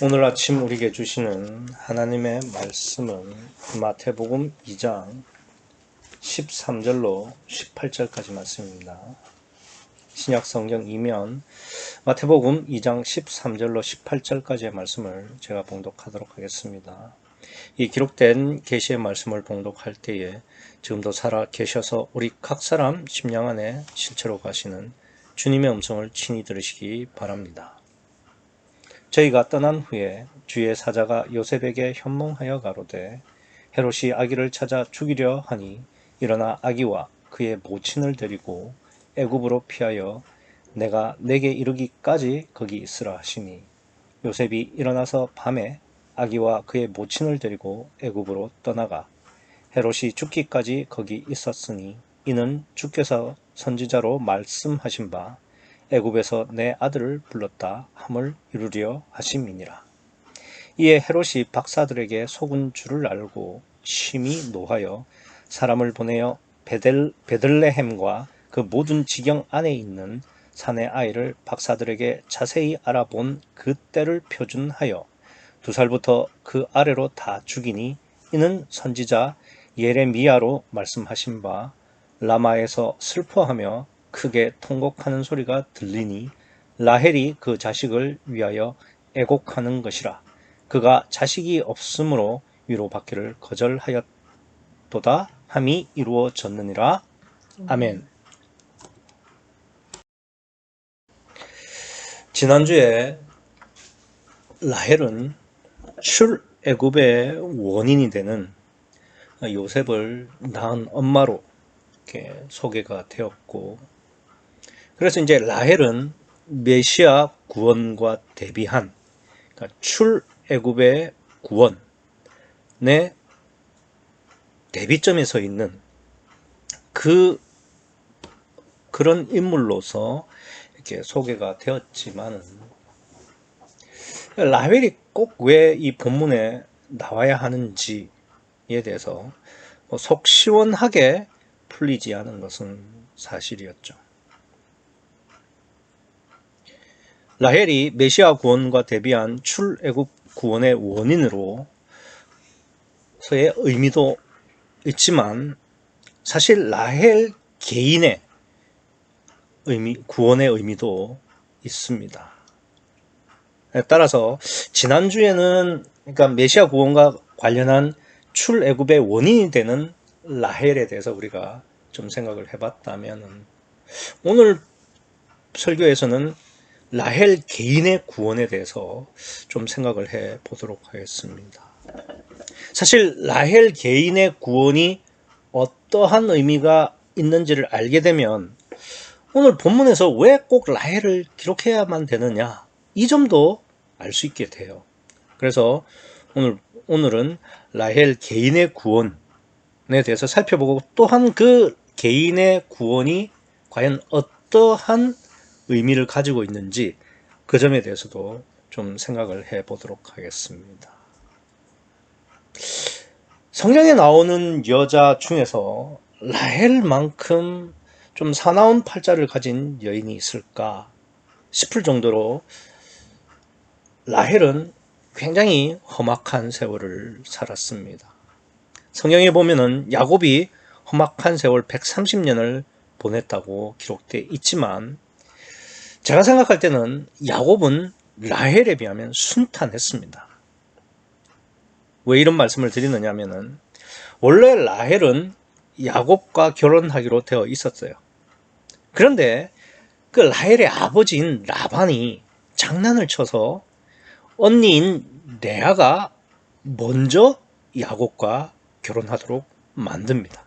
오늘 아침 우리에게 주시는 하나님의 말씀은 마태복음 2장 13절로 18절까지 말씀입니다. 신약 성경 2면 마태복음 2장 13절로 18절까지의 말씀을 제가 봉독하도록 하겠습니다. 이 기록된 계시의 말씀을 봉독할 때에 지금도 살아 계셔서 우리 각 사람 심령 안에 실체로 가시는 주님의 음성을 친히 들으시기 바랍니다. 저희가 떠난 후에 주의 사자가 요셉에게 현몽하여 가로되 헤롯이 아기를 찾아 죽이려 하니 일어나 아기와 그의 모친을 데리고 애굽으로 피하여 내가 내게 이르기까지 거기 있으라 하시니 요셉이 일어나서 밤에 아기와 그의 모친을 데리고 애굽으로 떠나가 헤롯이 죽기까지 거기 있었으니 이는 주께서 선지자로 말씀하신 바 애굽에서 내 아들을 불렀다 함을 이루려 하심이니라. 이에 헤롯이 박사들에게 속은 줄을 알고 심히 노하여 사람을 보내어 베들레헴과 그 모든 지경 안에 있는 산의 아이를 박사들에게 자세히 알아본 그 때를 표준하여 2살부터 그 아래로 다 죽이니 이는 선지자 예레미야로 말씀하신 바 라마에서 슬퍼하며 크게 통곡하는 소리가 들리니 라헬이 그 자식을 위하여 애곡하는 것이라. 그가 자식이 없으므로 위로받기를 거절하였도다 함이 이루어졌느니라. 아멘. 지난주에 라헬은 출애굽의 원인이 되는 요셉을 낳은 엄마로 이렇게 소개가 되었고, 그래서 이제 라헬은 메시아 구원과 대비한, 그러니까 출애굽의 구원의 대비점에 서 있는 그런 인물로서 이렇게 소개가 되었지만은, 라헬이 꼭 왜 이 본문에 나와야 하는지에 대해서 속 시원하게 풀리지 않은 것은 사실이었죠. 라헬이 메시아 구원과 대비한 출애굽 구원의 원인으로서의 의미도 있지만, 사실 라헬 개인의 구원의 의미도 있습니다. 따라서 지난주에는 그러니까 메시아 구원과 관련한 출애굽의 원인이 되는 라헬에 대해서 우리가 좀 생각을 해봤다면, 오늘 설교에서는 라헬 개인의 구원에 대해서 좀 생각을 해 보도록 하겠습니다. 사실 라헬 개인의 구원이 어떠한 의미가 있는지를 알게 되면 오늘 본문에서 왜 꼭 라헬을 기록해야만 되느냐, 이 점도 알 수 있게 돼요. 그래서 오늘은 라헬 개인의 구원에 대해서 살펴보고, 또한 그 개인의 구원이 과연 어떠한 의미를 가지고 있는지 그 점에 대해서도 좀 생각을 해 보도록 하겠습니다. 성경에 나오는 여자 중에서 라헬만큼 좀 사나운 팔자를 가진 여인이 있을까 싶을 정도로 라헬은 굉장히 험악한 세월을 살았습니다. 성경에 보면은 야곱이 험악한 세월 130년을 보냈다고 기록되어 있지만, 제가 생각할 때는 야곱은 라헬에 비하면 순탄했습니다. 왜 이런 말씀을 드리느냐 하면은, 원래 라헬은 야곱과 결혼하기로 되어 있었어요. 그런데 그 라헬의 아버지인 라반이 장난을 쳐서 언니인 레아가 먼저 야곱과 결혼하도록 만듭니다.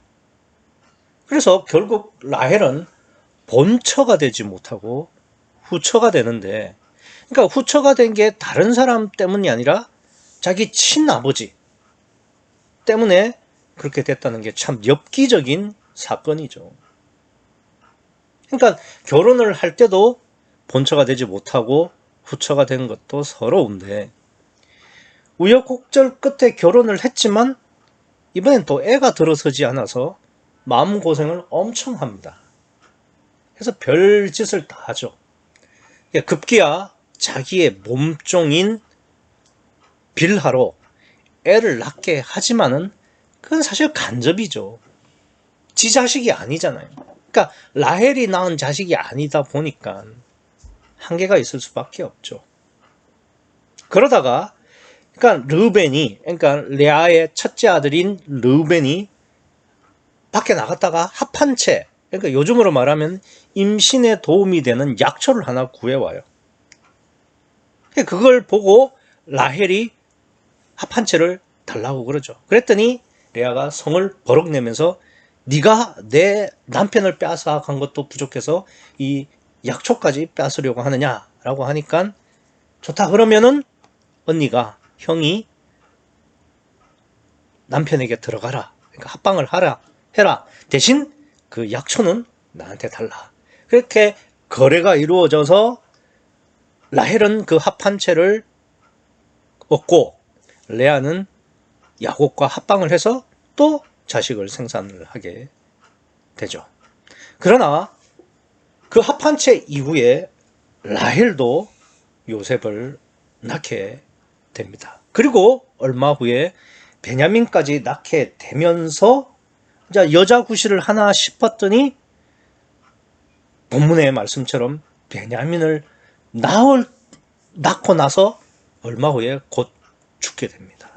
그래서 결국 라헬은 본처가 되지 못하고 후처가 되는데, 그러니까 후처가 된 게 다른 사람 때문이 아니라 자기 친아버지 때문에 그렇게 됐다는 게 참 엽기적인 사건이죠. 그러니까 결혼을 할 때도 본처가 되지 못하고 후처가 된 것도 서러운데, 우여곡절 끝에 결혼을 했지만 이번엔 또 애가 들어서지 않아서 마음고생을 엄청 합니다. 그래서 별짓을 다 하죠. 급기야 자기의 몸종인 빌하로 애를 낳게 하지만은 그건 사실 간접이죠. 지 자식이 아니잖아요. 그러니까 라헬이 낳은 자식이 아니다 보니까 한계가 있을 수밖에 없죠. 그러다가 그러니까 그러니까 레아의 첫째 아들인 르우벤이 밖에 나갔다가 합한 채, 그러니까 요즘으로 말하면 임신에 도움이 되는 약초를 하나 구해와요. 그걸 보고 라헬이 합한 채를 달라고 그러죠. 그랬더니 레아가 성을 버럭 내면서 네가 내 남편을 빼앗아간 것도 부족해서 이 약초까지 빼앗으려고 하느냐라고 하니까 좋다, 그러면은 언니가, 형이 남편에게 들어가라, 그러니까 합방을 해라, 대신 그 약초는 나한테 달라. 그렇게 거래가 이루어져서 라헬은 그 합한 채를 얻고 레아는 야곱과 합방을 해서 또 자식을 생산을 하게 되죠. 그러나 그 합한 채 이후에 라헬도 요셉을 낳게 됩니다. 그리고 얼마 후에 베냐민까지 낳게 되면서 여자 구실을 하나 싶었더니 본문의 말씀처럼 베냐민을 낳고 나서 얼마 후에 곧 죽게 됩니다.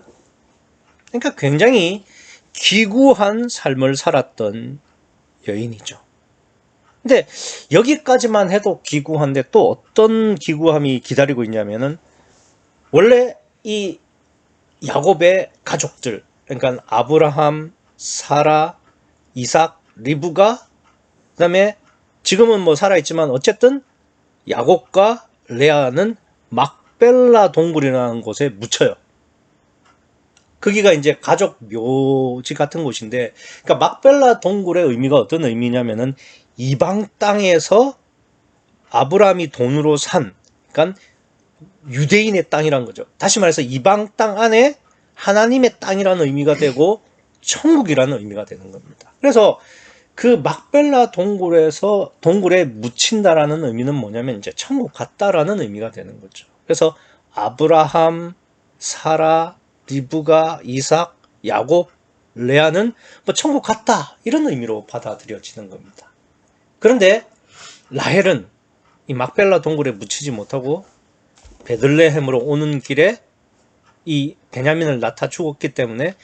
그러니까 굉장히 기구한 삶을 살았던 여인이죠. 근데 여기까지만 해도 기구한데 또 어떤 기구함이 기다리고 있냐면은, 원래 이 야곱의 가족들, 그러니까 아브라함, 사라, 이삭, 리브가, 그 다음에 지금은 뭐 살아있지만 어쨌든 야곱과 레아는 막벨라 동굴이라는 곳에 묻혀요. 거기가 이제 가족 묘지 같은 곳인데, 그러니까 막벨라 동굴의 의미가 어떤 의미냐면은 이방 땅에서 아브라함이 돈으로 산, 그러니까 유대인의 땅이란 거죠. 다시 말해서 이방 땅 안에 하나님의 땅이라는 의미가 되고 천국이라는 의미가 되는 겁니다. 그래서 그 막벨라 동굴에 묻힌다라는 의미는 뭐냐면 이제 천국 같다라는 의미가 되는 거죠. 그래서 아브라함, 사라, 리브가, 이삭, 야곱, 레아는 뭐 천국 같다 이런 의미로 받아들여지는 겁니다. 그런데 라헬은 이 막벨라 동굴에 묻히지 못하고 베들레헴으로 오는 길에 이 베냐민을 낳다 죽었기 때문에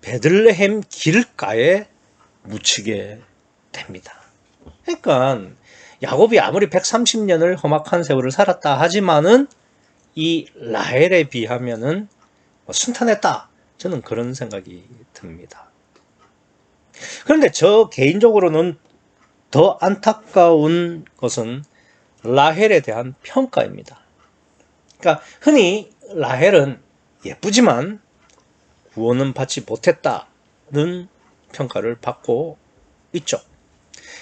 베들레헴 길가에 묻히게 됩니다. 그러니까 야곱이 아무리 130년을 험악한 세월을 살았다 하지만은 이 라헬에 비하면은 순탄했다, 저는 그런 생각이 듭니다. 그런데 저 개인적으로는 더 안타까운 것은 라헬에 대한 평가입니다. 그러니까 흔히 라헬은 예쁘지만 구원은 받지 못했다는 평가를 받고 있죠.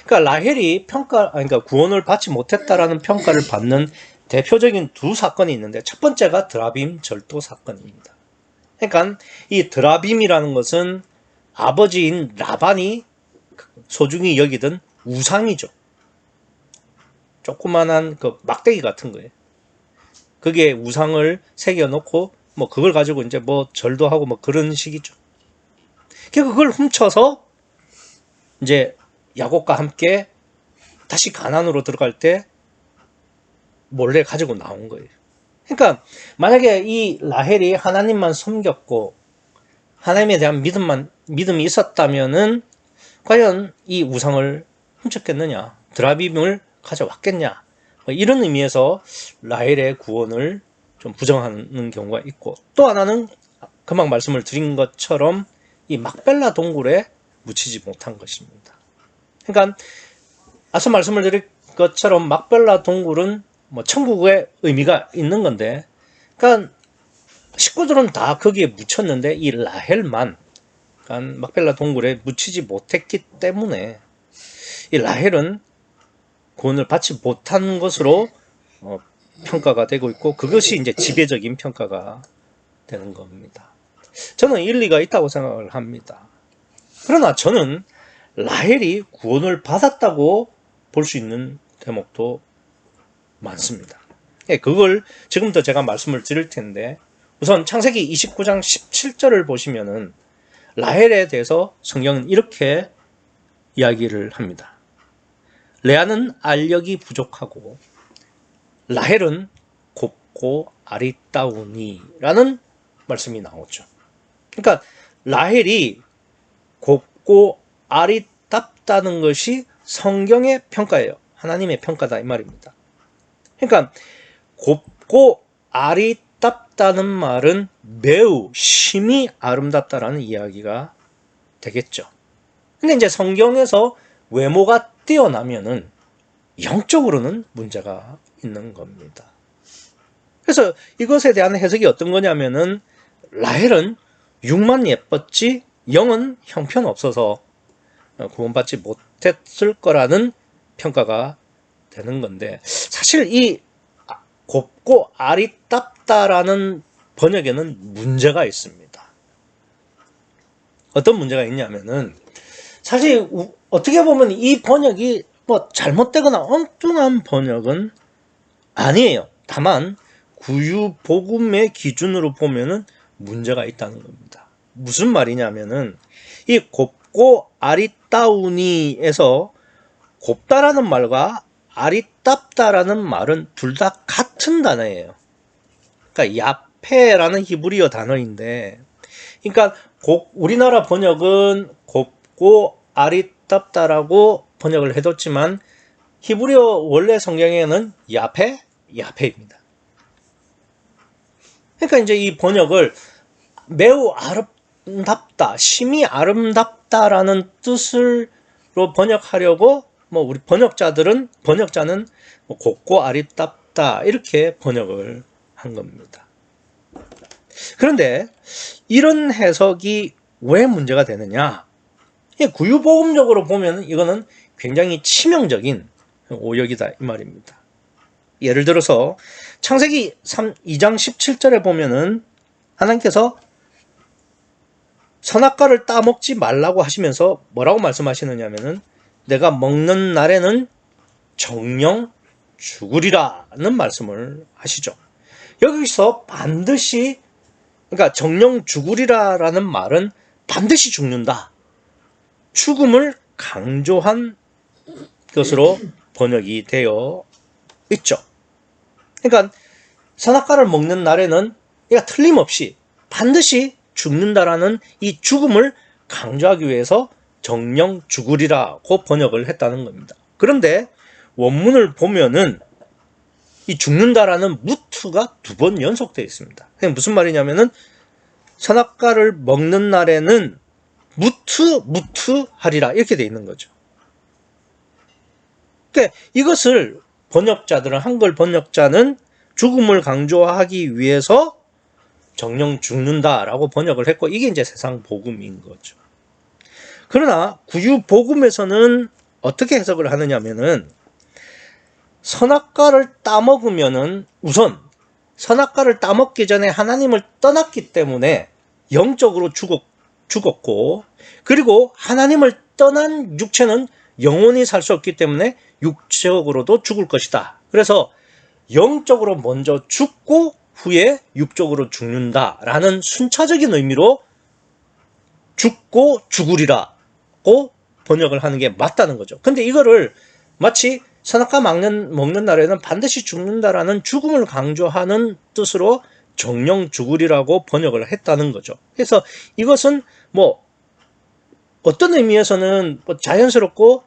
그러니까 라헬이 그러니까 구원을 받지 못했다라는 평가를 받는 대표적인 두 사건이 있는데, 첫 번째가 드라빔 절도 사건입니다. 그러니까 이 드라빔이라는 것은 아버지인 라반이 소중히 여기던 우상이죠. 조그만한 그 막대기 같은 거예요. 거기에 우상을 새겨놓고 뭐 그걸 가지고 이제 뭐 절도 하고 뭐 그런 식이죠. 그걸 훔쳐서 이제 야곱과 함께 다시 가나안으로 들어갈 때 몰래 가지고 나온 거예요. 그러니까 만약에 이 라헬이 하나님만 섬겼고 하나님에 대한 믿음이 있었다면은 과연 이 우상을 훔쳤겠느냐, 드라빔을 가져왔겠냐, 이런 의미에서 라헬의 구원을 좀 부정하는 경우가 있고, 또 하나는 금방 말씀을 드린 것처럼 이 막벨라 동굴에 묻히지 못한 것입니다. 그러니까 앞서 말씀을 드린 것처럼 막벨라 동굴은 뭐 천국의 의미가 있는 건데, 그러니까 식구들은 다 거기에 묻혔는데 이 라헬만 그러니까 막벨라 동굴에 묻히지 못했기 때문에 이 라헬은 구원을 받지 못한 것으로 평가가 되고 있고, 그것이 이제 지배적인 평가가 되는 겁니다. 저는 일리가 있다고 생각을 합니다. 그러나 저는 라헬이 구원을 받았다고 볼 수 있는 대목도 많습니다. 그걸 지금부터 제가 말씀을 드릴 텐데, 우선 창세기 29장 17절을 보시면은 라헬에 대해서 성경은 이렇게 이야기를 합니다. 레아는 알력이 부족하고 라헬은 곱고 아리따우니라는 말씀이 나오죠. 그러니까 라헬이 곱고 아리따다는 것이 성경의 평가예요. 하나님의 평가다 이 말입니다. 그러니까 곱고 아리따다는 말은 매우 심히 아름답다라는 이야기가 되겠죠. 근데 이제 성경에서 외모가 뛰어나면은 영적으로는 문제가 있는 겁니다. 그래서 이것에 대한 해석이 어떤 거냐면은 라헬은 육만 예뻤지 영은 형편없어서 구원받지 못했을 거라는 평가가 되는 건데, 사실 이 곱고 아리따다라는 번역에는 문제가 있습니다. 어떤 문제가 있냐면은 사실 어떻게 보면 이 번역이 뭐 잘못되거나 엉뚱한 번역은 아니에요. 다만 구유복음의 기준으로 보면은 문제가 있다는 겁니다. 무슨 말이냐면은 이 곱고 아리따우니에서 곱다라는 말과 아리따다라는 말은 둘 다 같은 단어예요. 그러니까 야페라는 히브리어 단어인데, 그러니까 우리나라 번역은 곱고 아리따다라고 번역을 해뒀지만 히브리어 원래 성경에는 야페입니다. 그러니까 이제 이 번역을 매우 아름답다, 심히 아름답다라는 뜻으로 번역하려고 우리 번역자는 곱고 아리따다 이렇게 번역을 한 겁니다. 그런데 이런 해석이 왜 문제가 되느냐? 구유복음적으로 보면 이거는 굉장히 치명적인 오역이다 이 말입니다. 예를 들어서 창세기 2장 17절에 보면은 하나님께서 선악과를 따먹지 말라고 하시면서 뭐라고 말씀하시느냐면은 내가 먹는 날에는 정령 죽으리라는 말씀을 하시죠. 여기서 반드시, 그러니까 정령 죽으리라라는 말은 반드시 죽는다, 죽음을 강조한 것으로 번역이 되어 있죠. 그러니까 선악과를 먹는 날에는 얘가 틀림없이 반드시 죽는다라는 이 죽음을 강조하기 위해서 정령 죽으리라고 번역을 했다는 겁니다. 그런데 원문을 보면은 이 죽는다라는 무트가 2번 연속되어 있습니다. 무슨 말이냐면은 선악과를 먹는 날에는 무트 하리라 이렇게 되어 있는 거죠. 그러니까 이것을 한글 번역자는 죽음을 강조하기 위해서 정령 죽는다라고 번역을 했고, 이게 이제 세상 복음인 거죠. 그러나 구유 복음에서는 어떻게 해석을 하느냐면은 선악과를 따먹으면은 우선 선악과를 따먹기 전에 하나님을 떠났기 때문에 영적으로 죽었고, 그리고 하나님을 떠난 육체는 영원히 살 수 없기 때문에 육적으로도 죽을 것이다. 그래서 영적으로 먼저 죽고 후에 육적으로 죽는다라는 순차적인 의미로 죽고 죽으리라고 번역을 하는 게 맞다는 거죠. 근데 이거를 마치 선악과 먹는 날에는 반드시 죽는다라는 죽음을 강조하는 뜻으로 정령 죽으리라고 번역을 했다는 거죠. 그래서 이것은 어떤 의미에서는 자연스럽고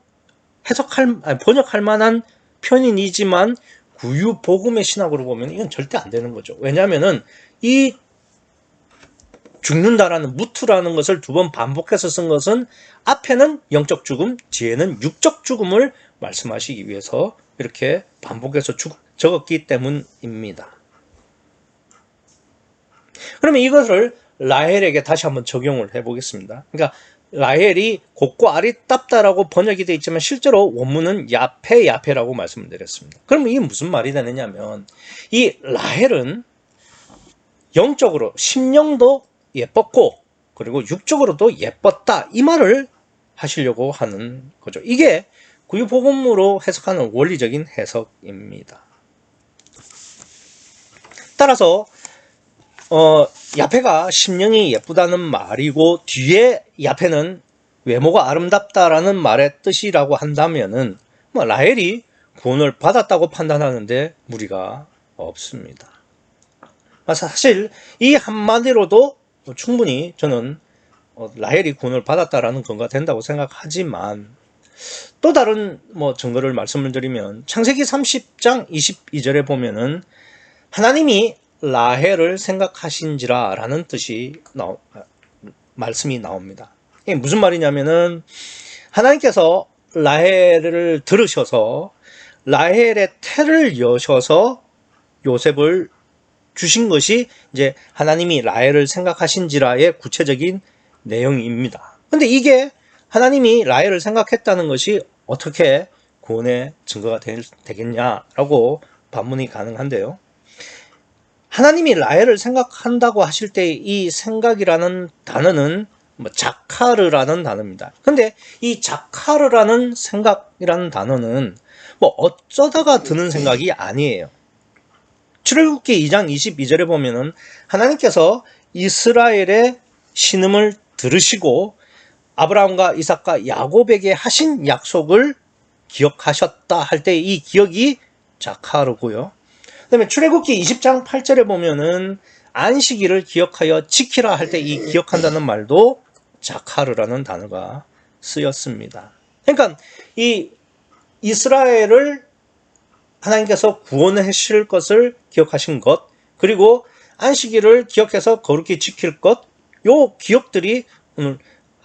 번역할 만한 편이지만 구유 복음의 신학으로 보면 이건 절대 안 되는 거죠. 왜냐하면은 이 죽는다라는 무트라는 것을 2번 반복해서 쓴 것은 앞에는 영적 죽음, 뒤에는 육적 죽음을 말씀하시기 위해서 이렇게 반복해서 적었기 때문입니다. 그러면 이것을 라헬에게 다시 한번 적용을 해보겠습니다. 그러니까 라헬이 곱고 아리따다라고 번역이 되어 있지만 실제로 원문은 야페라고 말씀을 드렸습니다. 그러면 이게 무슨 말이 되느냐면 이 라헬은 영적으로 심령도 예뻤고 그리고 육적으로도 예뻤다 이 말을 하시려고 하는 거죠. 이게 구유복음으로 해석하는 원리적인 해석입니다. 따라서 야페가 심령이 예쁘다는 말이고 뒤에 야페는 외모가 아름답다라는 말의 뜻이라고 한다면은 라헬이 구원을 받았다고 판단하는데 무리가 없습니다. 사실 이 한마디로도 충분히 저는 라헬이 구원을 받았다라는 근거가 된다고 생각하지만 또 다른 증거를 말씀을 드리면 창세기 30장 22절에 보면은 하나님이 라헬을 생각하신지라 라는 뜻이 말씀이 나옵니다. 이게 무슨 말이냐면은 하나님께서 라헬을 들으셔서 라헬의 태를 여셔서 요셉을 주신 것이 이제 하나님이 라헬을 생각하신지라의 구체적인 내용입니다. 근데 이게 하나님이 라헬을 생각했다는 것이 어떻게 구원의 증거가 되겠냐라고 반문이 가능한데요. 하나님이 라헬을 생각한다고 하실 때 이 생각이라는 단어는 자카르라는 단어입니다. 근데 이 자카르라는 생각이라는 단어는 어쩌다가 드는 생각이 아니에요. 출애굽기 2장 22절에 보면은 하나님께서 이스라엘의 신음을 들으시고 아브라함과 이삭과 야곱에게 하신 약속을 기억하셨다 할 때 이 기억이 자카르고요. 그 다음에 출애굽기 20장 8절에 보면은 안식일을 기억하여 지키라 할 때 이 기억한다는 말도 자카르라는 단어가 쓰였습니다. 그러니까 이 이스라엘을 하나님께서 구원하실 것을 기억하신 것, 그리고 안식일을 기억해서 거룩히 지킬 것, 요 기억들이 오늘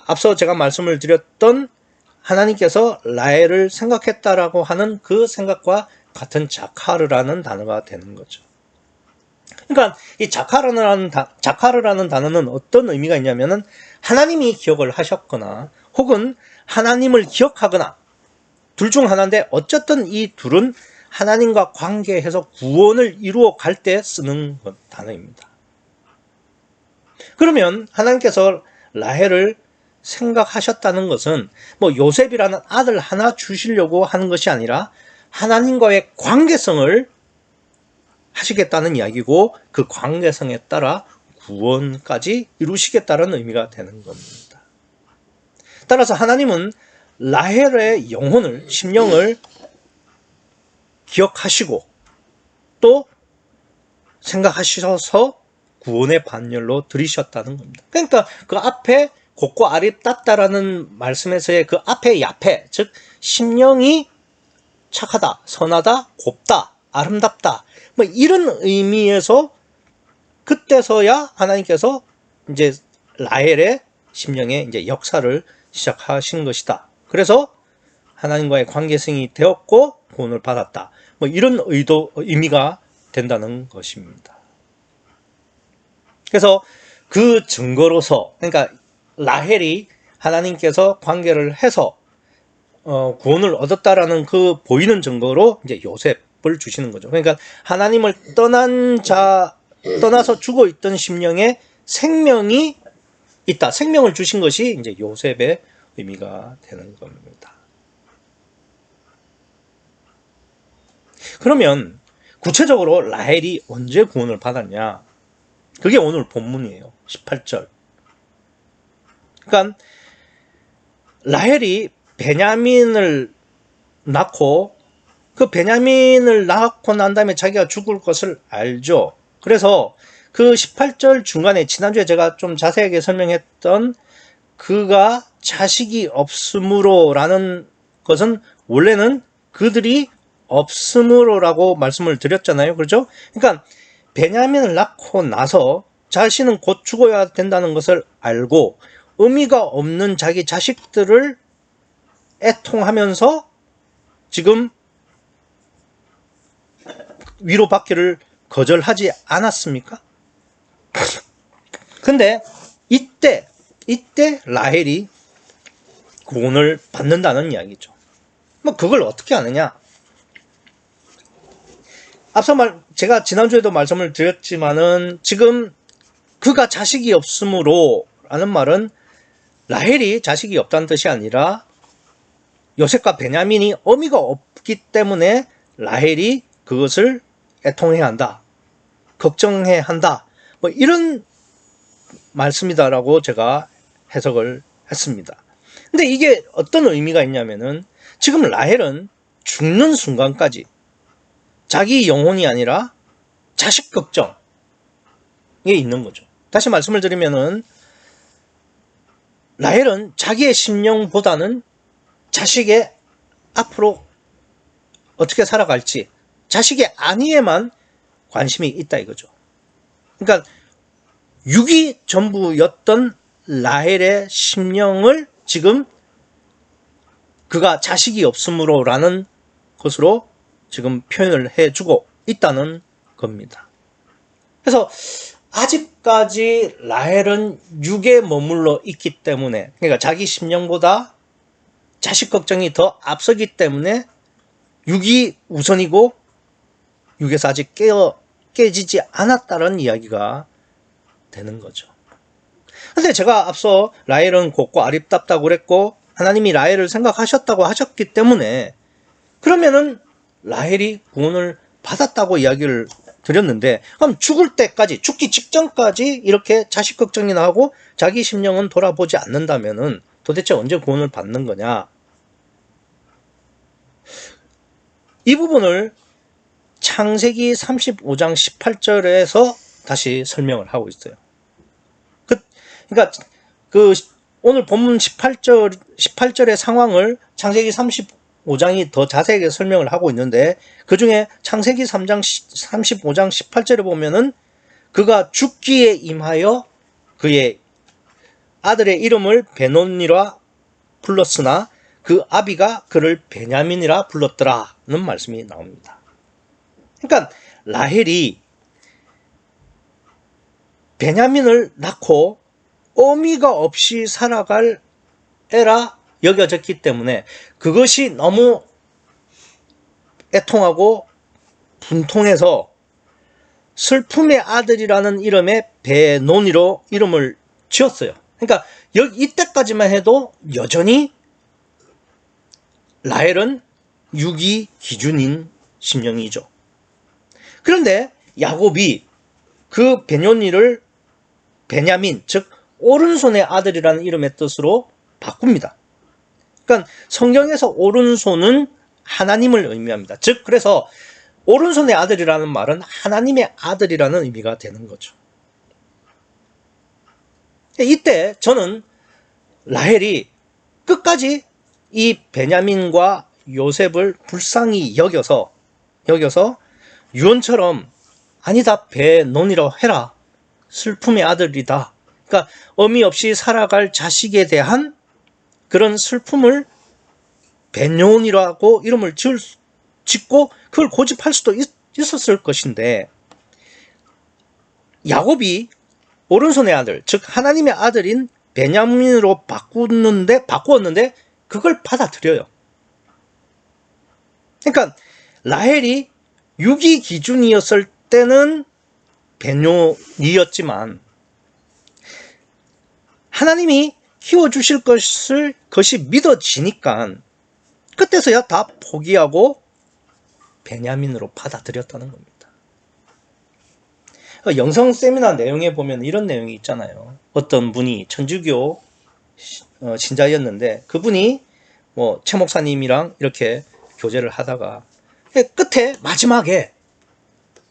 앞서 제가 말씀을 드렸던 하나님께서 라헬을 생각했다라고 하는 그 생각과 같은 자카르라는 단어가 되는 거죠. 그러니까 이 자카르라는 단어는 어떤 의미가 있냐면은 하나님이 기억을 하셨거나 혹은 하나님을 기억하거나 둘 중 하나인데 어쨌든 이 둘은 하나님과 관계해서 구원을 이루어 갈 때 쓰는 단어입니다. 그러면 하나님께서 라헬을 생각하셨다는 것은 요셉이라는 아들 하나 주시려고 하는 것이 아니라 하나님과의 관계성을 하시겠다는 이야기고 그 관계성에 따라 구원까지 이루시겠다는 의미가 되는 겁니다. 따라서 하나님은 라헬의 영혼을, 심령을 기억하시고 또 생각하셔서 구원의 반열로 들이셨다는 겁니다. 그러니까 그 앞에 곱고 아립답다라는 말씀에서의 그 앞에 야페, 즉 심령이 착하다, 선하다, 곱다, 아름답다 이런 의미에서 그때서야 하나님께서 이제 라헬의 심령의 이제 역사를 시작하신 것이다. 그래서 하나님과의 관계성이 되었고 구원을 받았다. 이런 의미가 된다는 것입니다. 그래서 그 증거로서, 그러니까 라헬이 하나님께서 관계를 해서 구원을 얻었다라는 그 보이는 증거로 이제 요셉을 주시는 거죠. 그러니까 하나님을 떠나서 죽어 있던 심령에 생명이 있다. 생명을 주신 것이 이제 요셉의 의미가 되는 겁니다. 그러면 구체적으로 라헬이 언제 구원을 받았냐? 그게 오늘 본문이에요. 18절. 그러니까 라헬이 베냐민을 낳고 그 베냐민을 낳고 난 다음에 자기가 죽을 것을 알죠. 그래서 그 18절 중간에 지난주에 제가 좀 자세하게 설명했던 그가 자식이 없으므로라는 것은 원래는 그들이 없으므로라고 말씀을 드렸잖아요. 그렇죠? 그러니까 베냐민을 낳고 나서 자신은 곧 죽어야 된다는 것을 알고 의미가 없는 자기 자식들을 애통하면서 지금 위로받기를 거절하지 않았습니까? 근데 이때 라헬이 구원을 받는다는 이야기죠. 그걸 어떻게 아느냐? 앞서 제가 지난주에도 말씀을 드렸지만은 지금 그가 자식이 없으므로 라는 말은 라헬이 자식이 없다는 뜻이 아니라 요셉과 베냐민이 어미가 없기 때문에 라헬이 그것을 애통해야 한다. 걱정해야 한다. 뭐 이런 말씀이다라고 제가 해석을 했습니다. 근데 이게 어떤 의미가 있냐면은 지금 라헬은 죽는 순간까지 자기 영혼이 아니라 자식 걱정에 있는 거죠. 다시 말씀을 드리면은 라헬은 자기의 심령보다는 자식의 앞으로 어떻게 살아갈지, 자식의 안위에만 관심이 있다 이거죠. 그러니까 육이 전부였던 라헬의 심령을 지금 그가 자식이 없으므로라는 것으로 지금 표현을 해주고 있다는 겁니다. 그래서 아직까지 라헬은 육에 머물러 있기 때문에, 그러니까 자기 심령보다 자식 걱정이 더 앞서기 때문에 육이 우선이고 육에서 아직 깨지지 않았다는 이야기가 되는 거죠. 근데 제가 앞서 라헬은 곱고 아립답다고 그랬고 하나님이 라헬을 생각하셨다고 하셨기 때문에 그러면은 라헬이 구원을 받았다고 이야기를 드렸는데, 그럼 죽을 때까지, 죽기 직전까지 이렇게 자식 걱정이나 하고 자기 심령은 돌아보지 않는다면은 도대체 언제 구원을 받는 거냐? 이 부분을 창세기 35장 18절에서 다시 설명을 하고 있어요. 그러니까 오늘 본문 18절의 상황을 창세기 35장이 더 자세하게 설명을 하고 있는데, 그 중에 창세기 35장 18절에 보면은 그가 죽기에 임하여 그의 아들의 이름을 베논이라 불렀으나 그 아비가 그를 베냐민이라 불렀더라는 말씀이 나옵니다. 그러니까 라헬이 베냐민을 낳고 어미가 없이 살아갈 애라 여겨졌기 때문에 그것이 너무 애통하고 분통해서 슬픔의 아들이라는 이름의 베논이로 이름을 지었어요. 그러니까 이때까지만 해도 여전히 라헬은 육이 기준인 심령이죠. 그런데 야곱이 그 베냐민을 베냐민, 즉 오른손의 아들이라는 이름의 뜻으로 바꿉니다. 그러니까 성경에서 오른손은 하나님을 의미합니다. 즉 그래서 오른손의 아들이라는 말은 하나님의 아들이라는 의미가 되는 거죠. 이때 저는 라헬이 끝까지 이 베냐민과 요셉을 불쌍히 여겨서 유언처럼 아니다, 베논이라 해라, 슬픔의 아들이다. 그러니까 어미 없이 살아갈 자식에 대한 그런 슬픔을 베논이라고 이름을 짓고 그걸 고집할 수도 있었을 것인데, 야곱이 오른손의 아들, 즉 하나님의 아들인 베냐민으로 바꾸었는데 그걸 받아들여요. 그러니까 라헬이 육이 기준이었을 때는 베뇨이었지만 하나님이 키워주실 것이 믿어지니까 그때서야 다 포기하고 베냐민으로 받아들였다는 겁니다. 영성 세미나 내용에 보면 이런 내용이 있잖아요. 어떤 분이 천주교 신자였는데 그분이 최 목사님이랑 이렇게 교제를 하다가 끝에 마지막에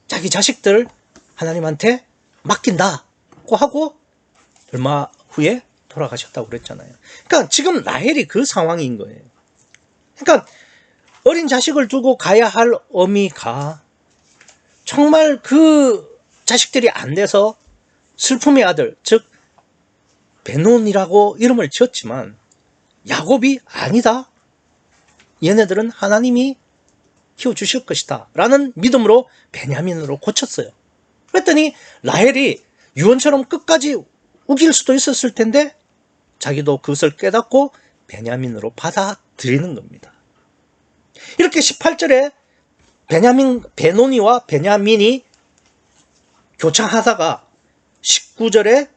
자기 자식들 하나님한테 맡긴다고 하고 얼마 후에 돌아가셨다고 그랬잖아요. 그러니까 지금 라헬이 그 상황인 거예요. 그러니까 어린 자식을 두고 가야 할 어미가 정말 그 자식들이 안 돼서 슬픔의 아들, 즉 베논이라고 이름을 지었지만 야곱이 아니다, 얘네들은 하나님이 키워주실 것이다 라는 믿음으로 베냐민으로 고쳤어요. 그랬더니 라헬이 유언처럼 끝까지 우길 수도 있었을 텐데 자기도 그것을 깨닫고 베냐민으로 받아들이는 겁니다. 이렇게 18절에 베논이와 베냐민이 교차하다가 19절에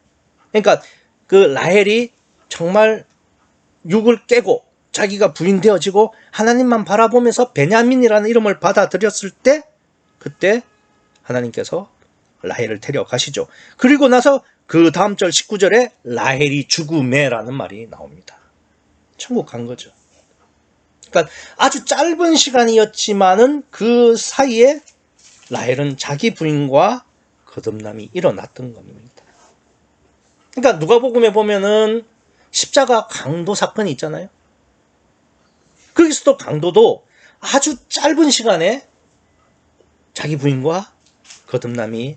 그러니까 그 라헬이 정말 육을 깨고 자기가 부인되어지고 하나님만 바라보면서 베냐민이라는 이름을 받아들였을 때 그때 하나님께서 라헬을 데려가시죠. 그리고 나서 그 다음 절 19절에 라헬이 죽음에라는 말이 나옵니다. 천국 간 거죠. 그러니까 아주 짧은 시간이었지만은 그 사이에 라헬은 자기 부인과 거듭남이 일어났던 겁니다. 그러니까 누가복음에 보면은 십자가 강도 사건이 있잖아요. 그리스도 강도도 아주 짧은 시간에 자기 부인과 거듭남이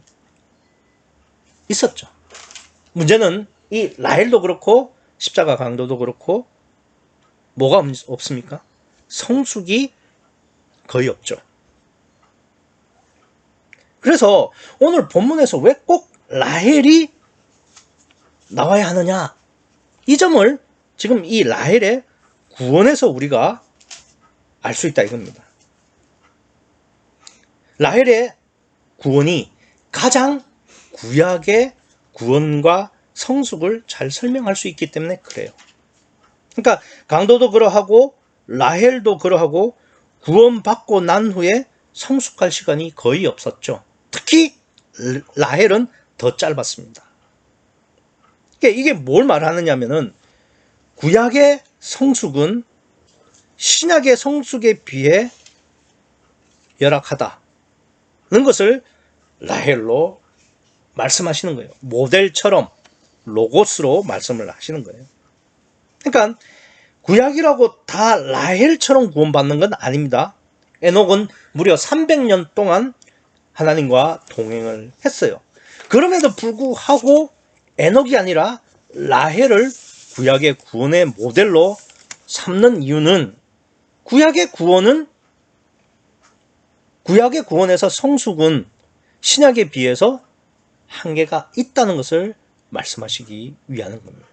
있었죠. 문제는 이 라헬도 그렇고 십자가 강도도 그렇고 뭐가 없습니까? 성숙이 거의 없죠. 그래서 오늘 본문에서 왜 꼭 라헬이 나와야 하느냐? 이 점을 지금 이 라헬의 구원에서 우리가 알 수 있다 이겁니다. 라헬의 구원이 가장 구약의 구원과 성숙을 잘 설명할 수 있기 때문에 그래요. 그러니까 강도도 그러하고 라헬도 그러하고 구원받고 난 후에 성숙할 시간이 거의 없었죠. 특히 라헬은 더 짧았습니다. 그러니까 이게 뭘 말하느냐면은 구약의 성숙은 신약의 성숙에 비해 열악하다는 것을 라헬로 말씀하시는 거예요. 모델처럼 로고스로 말씀을 하시는 거예요. 그러니까 구약이라고 다 라헬처럼 구원받는 건 아닙니다. 에녹은 무려 300년 동안 하나님과 동행을 했어요. 그럼에도 불구하고 에녹이 아니라 라헬을 구약의 구원의 모델로 삼는 이유는 구약의 구원에서 성숙은 신약에 비해서 한계가 있다는 것을 말씀하시기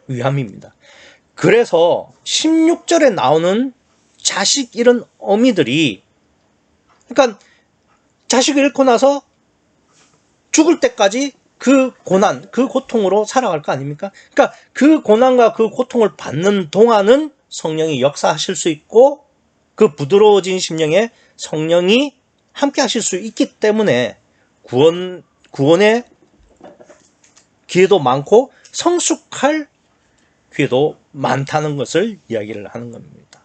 위함입니다. 그래서 16절에 나오는 자식 잃은 어미들이, 그러니까 자식을 잃고 나서 죽을 때까지 그 고난, 그 고통으로 살아갈 거 아닙니까? 그러니까 그 고난과 그 고통을 받는 동안은 성령이 역사하실 수 있고 그 부드러워진 심령에 성령이 함께 하실 수 있기 때문에 구원의 기회도 많고 성숙할 기회도 많다는 것을 이야기를 하는 겁니다.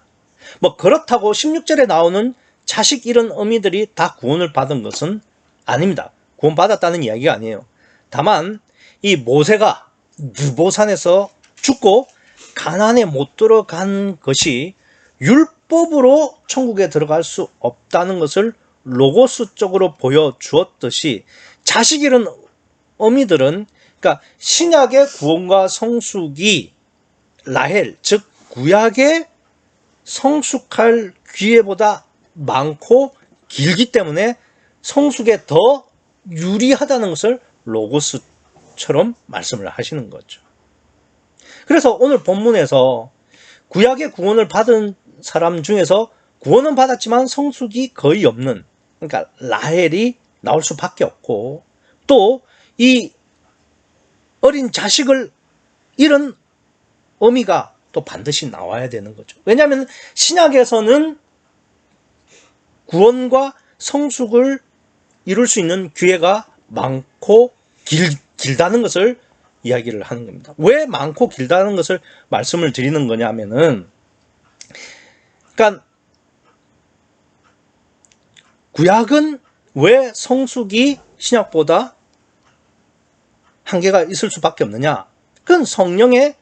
뭐 그렇다고 16절에 나오는 자식 잃은 어미들이 다 구원을 받은 것은 아닙니다. 구원받았다는 이야기가 아니에요. 다만 이 모세가 느보산에서 죽고 가나안에 못 들어간 것이 율법으로 천국에 들어갈 수 없다는 것을 로고스적으로 보여주었듯이 자식 잃은 어미들은, 그러니까 신약의 구원과 성숙이 라헬, 즉 구약의 성숙할 기회보다 많고 길기 때문에 성숙에 더 유리하다는 것을 로고스처럼 말씀을 하시는 거죠. 그래서 오늘 본문에서 구약의 구원을 받은 사람 중에서 구원은 받았지만 성숙이 거의 없는, 그러니까 라헬이 나올 수밖에 없고, 또 이 어린 자식을 잃은 어미가 또 반드시 나와야 되는 거죠. 왜냐하면 신약에서는 구원과 성숙을 이룰 수 있는 기회가 많고 길다는 것을 이야기를 하는 겁니다. 왜 많고 길다는 것을 말씀을 드리는 거냐면은, 그러니까 구약은 왜 성숙이 신약보다 한계가 있을 수밖에 없느냐? 그건 성령의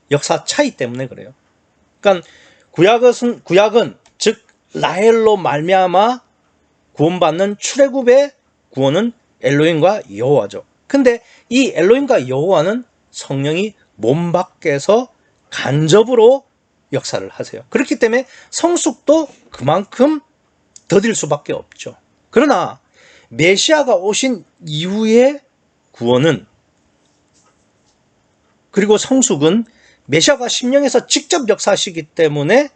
역사 차이 때문에 그래요. 그러니까 구약은 즉 라헬로 말미암아 구원받는 출애굽의 구원은 엘로힘과 여호와죠. 근데 이 엘로힘과 여호와는 성령이 몸 밖에서 간접으로 역사를 하세요. 그렇기 때문에 성숙도 그만큼 더딜 수밖에 없죠. 그러나 메시아가 오신 이후의 구원은, 그리고 성숙은 메시아가 심령에서 직접 역사하시기 때문에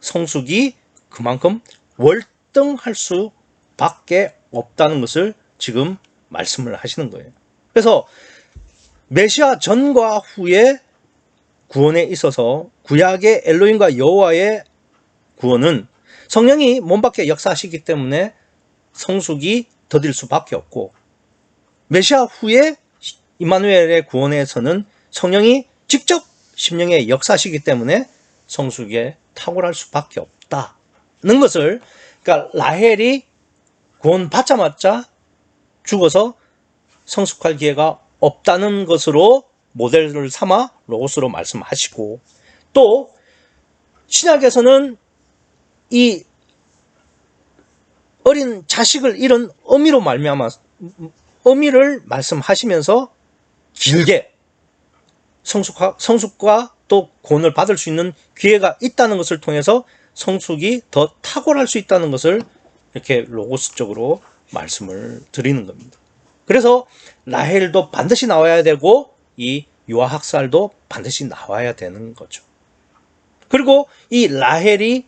성숙이 그만큼 월등할 수밖에 없다는 것을 지금 말씀을 하시는 거예요. 그래서 메시아 전과 후의 구원에 있어서 구약의 엘로힘과 여호와의 구원은 성령이 몸 밖에 역사하시기 때문에 성숙이 더딜 수밖에 없고, 메시아 후에 임마누엘의 구원에서는 성령이 직접 심령에 역사하시기 때문에 성숙에 탁월할 수밖에 없다는 것을, 그러니까 라헬이 구원 받자마자 죽어서 성숙할 기회가 없다는 것으로 모델을 삼아 로고스로 말씀하시고, 또 신약에서는 이 어린 자식을 잃은 어미로 말미암아 어미를 말씀하시면서 길게 성숙과 또 구원을 받을 수 있는 기회가 있다는 것을 통해서 성숙이 더 탁월할 수 있다는 것을 이렇게 로고스적으로 말씀을 드리는 겁니다. 그래서 라헬도 반드시 나와야 되고 이 요아학살도 반드시 나와야 되는 거죠. 그리고 이 라헬이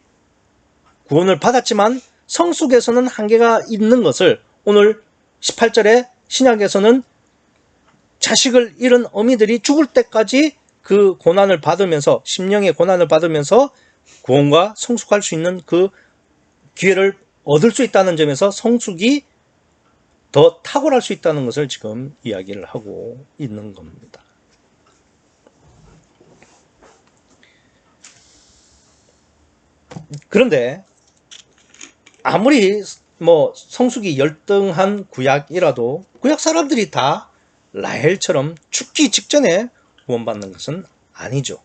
구원을 받았지만 성숙에서는 한계가 있는 것을 오늘 18절에 신약에서는 자식을 잃은 어미들이 죽을 때까지 그 고난을 받으면서, 심령의 고난을 받으면서 구원과 성숙할 수 있는 그 기회를 얻을 수 있다는 점에서 성숙이 더 탁월할 수 있다는 것을 지금 이야기를 하고 있는 겁니다. 그런데 아무리 성숙이 열등한 구약이라도 구약 사람들이 다 라헬처럼 죽기 직전에 구원받는 것은 아니죠.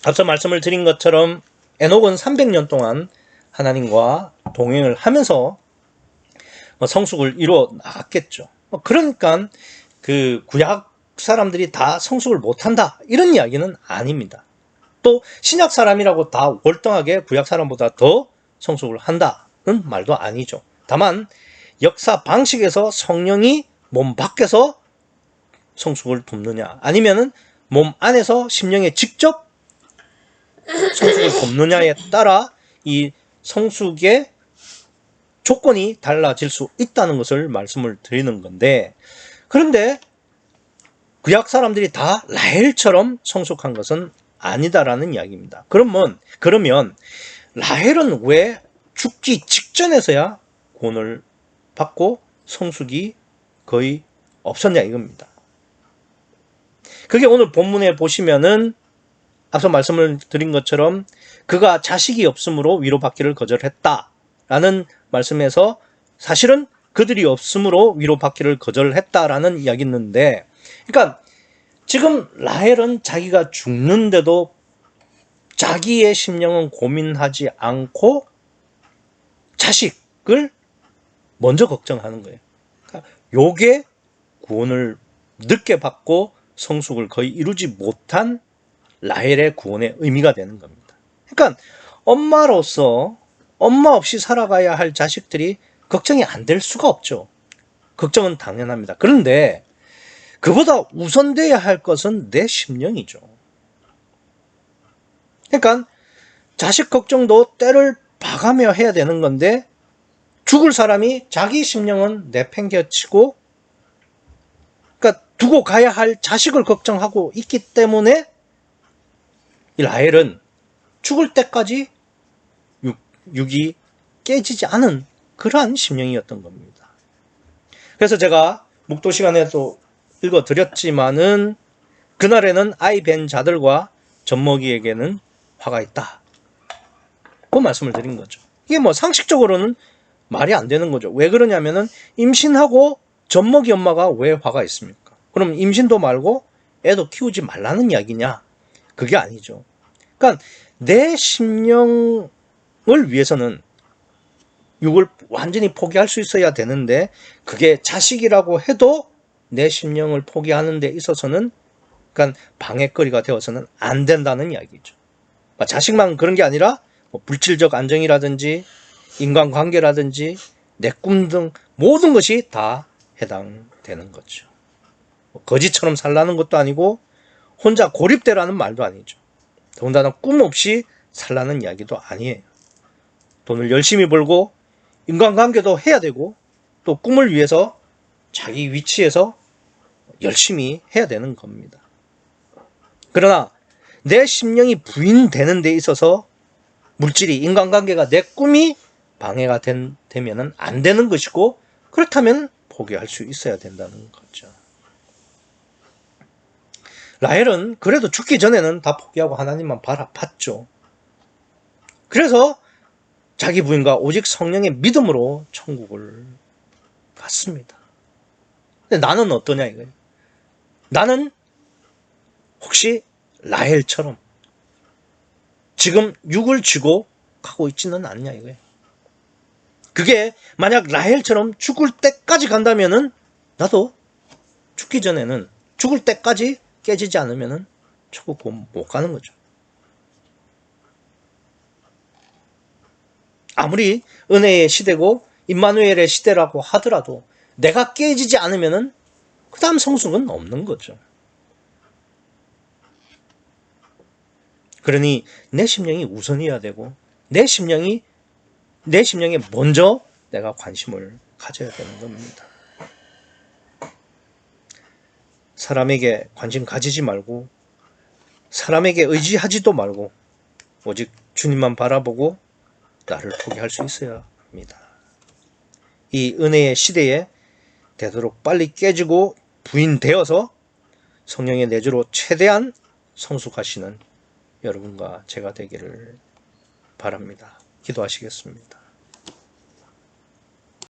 앞서 말씀을 드린 것처럼 에녹은 300년 동안 하나님과 동행을 하면서 성숙을 이루어 나갔겠죠. 그러니까 그 구약 사람들이 다 성숙을 못한다 이런 이야기는 아닙니다. 또 신약 사람이라고 다 월등하게 구약 사람보다 더 성숙을 한다는 말도 아니죠. 다만 역사 방식에서 성령이 몸 밖에서 성숙을 돕느냐, 아니면은 몸 안에서 심령에 직접 성숙을 돕느냐에 따라 이 성숙의 조건이 달라질 수 있다는 것을 말씀을 드리는 건데, 그런데 구약 사람들이 다 라헬처럼 성숙한 것은 아니다라는 이야기입니다. 그러면 라헬은 왜 죽기 직전에서야 구원을 받고 성숙이 거의 없었냐 이겁니다. 그게 오늘 본문에 보시면은 앞서 말씀을 드린 것처럼 그가 자식이 없으므로 위로받기를 거절했다라는 말씀에서 사실은 그들이 없으므로 위로받기를 거절했다라는 이야기 있는데, 그러니까 지금 라헬은 자기가 죽는데도 자기의 심령은 고민하지 않고 자식을 먼저 걱정하는 거예요. 그러니까 요게 구원을 늦게 받고 성숙을 거의 이루지 못한 라헬의 구원의 의미가 되는 겁니다. 그러니까 엄마로서 엄마 없이 살아가야 할 자식들이 걱정이 안 될 수가 없죠. 걱정은 당연합니다. 그런데 그보다 우선돼야 할 것은 내 심령이죠. 그러니까 자식 걱정도 때를 봐가며 해야 되는 건데, 죽을 사람이 자기 심령은 내팽개치고, 그러니까 두고 가야 할 자식을 걱정하고 있기 때문에 이 라헬은 죽을 때까지 육이 깨지지 않은 그러한 심령이었던 겁니다. 그래서 제가 목도 시간에도 읽어드렸지만은 그날에는 아이 뵌 자들과 젖먹이에게는 화가 있다, 그 말씀을 드린 거죠. 이게 상식적으로는 말이 안 되는 거죠. 왜 그러냐면은 임신하고 젖먹이 엄마가 왜 화가 있습니까? 그럼 임신도 말고 애도 키우지 말라는 이야기냐? 그게 아니죠. 그러니까 내 심령을 위해서는 육을 완전히 포기할 수 있어야 되는데, 그게 자식이라고 해도 내 심령을 포기하는 데 있어서는 그러니까 방해거리가 되어서는 안 된다는 이야기죠. 자식만 그런 게 아니라 물질적 안정이라든지 인간관계라든지 내 꿈 등 모든 것이 다 해당되는 거죠. 거지처럼 살라는 것도 아니고 혼자 고립되라는 말도 아니죠. 더군다나 꿈 없이 살라는 이야기도 아니에요. 돈을 열심히 벌고 인간관계도 해야 되고 또 꿈을 위해서 자기 위치에서 열심히 해야 되는 겁니다. 그러나 내 심령이 부인되는 데 있어서 물질이, 인간관계가, 내 꿈이 방해가 되면은 안 되는 것이고, 그렇다면 포기할 수 있어야 된다는 거죠. 라헬은 그래도 죽기 전에는 다 포기하고 하나님만 바라봤죠. 그래서 자기 부인과 오직 성령의 믿음으로 천국을 갔습니다. 근데 나는 어떠냐 이거예요. 나는 혹시 라헬처럼 지금 육을 쥐고 가고 있지는 않냐 이거예요. 그게 만약 라헬처럼 죽을 때까지 간다면은 나도 죽기 전에는 죽을 때까지 깨지지 않으면은 천국 못 가는 거죠. 아무리 은혜의 시대고 임마누엘의 시대라고 하더라도 내가 깨지지 않으면은 그 다음 성숙은 없는 거죠. 그러니 내 심령이 우선이어야 되고 내 심령에 먼저 내가 관심을 가져야 되는 겁니다. 사람에게 관심 가지지 말고 사람에게 의지하지도 말고 오직 주님만 바라보고 나를 포기할 수 있어야 합니다. 이 은혜의 시대에 되도록 빨리 깨지고 부인되어서 성령의 내주로 최대한 성숙하시는 여러분과 제가 되기를 바랍니다. 기도하시겠습니다.